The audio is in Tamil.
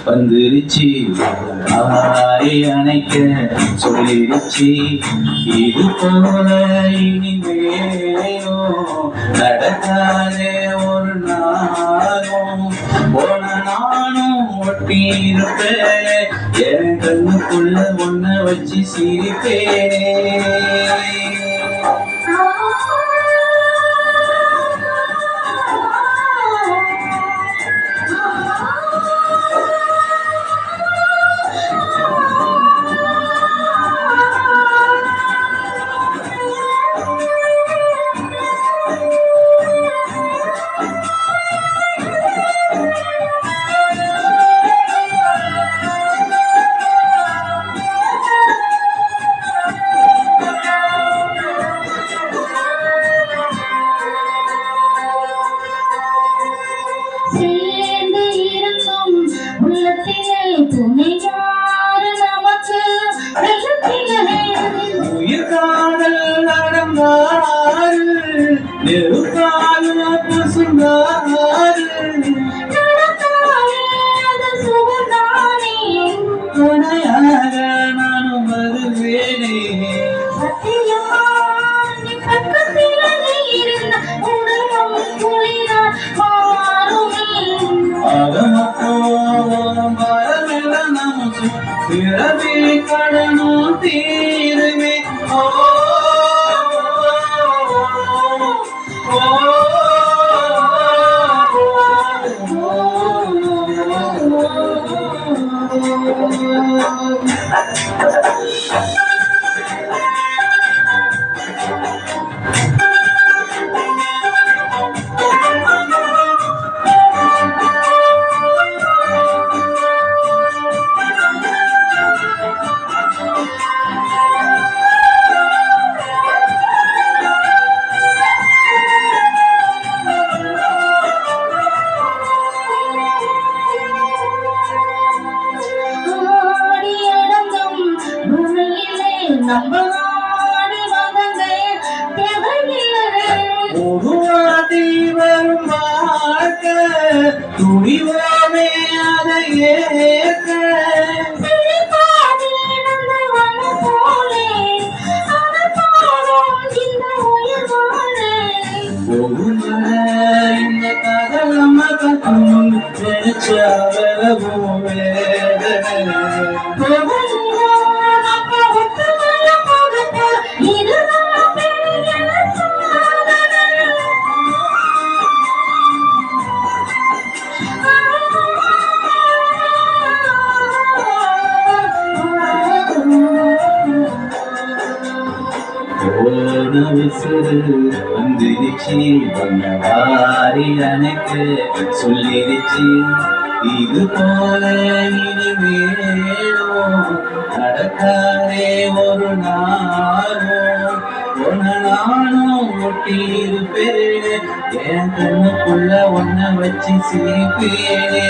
வந்துருச்சு ஆரை அணைக்க சொல்லிருச்சு இது போல இனிமேலோ நடக்காத ஒரு நாளும் போன நானும் ஒட்டி இருப்பேன் என் கண்ணுக்குள்ள ஒன்ன வச்சு சிரிப்பேன். உயிர் காதல் நடந்தாரு நெருக்கால பசுந்தாரு துணையாக நானும் வருவேனே பிறவி கடனும் தீருமே. உருவாதி வரும் வாழ்க்க துணிவாமே அதை ஏற்க இந்த கதலம கத்தும் நினைச்சவளவும் வேதனை வந்துருச்சு வாரி அணைக்க சொல்லிருச்சு இது போல இனிமேலோ நடக்காதே ஒரு நாளும் ஒன்ன நானும் ஒட்டி இருப்பேன் என் கண்ணுக்குள்ள ஒன்ன வச்சு சிரிப்பேனே.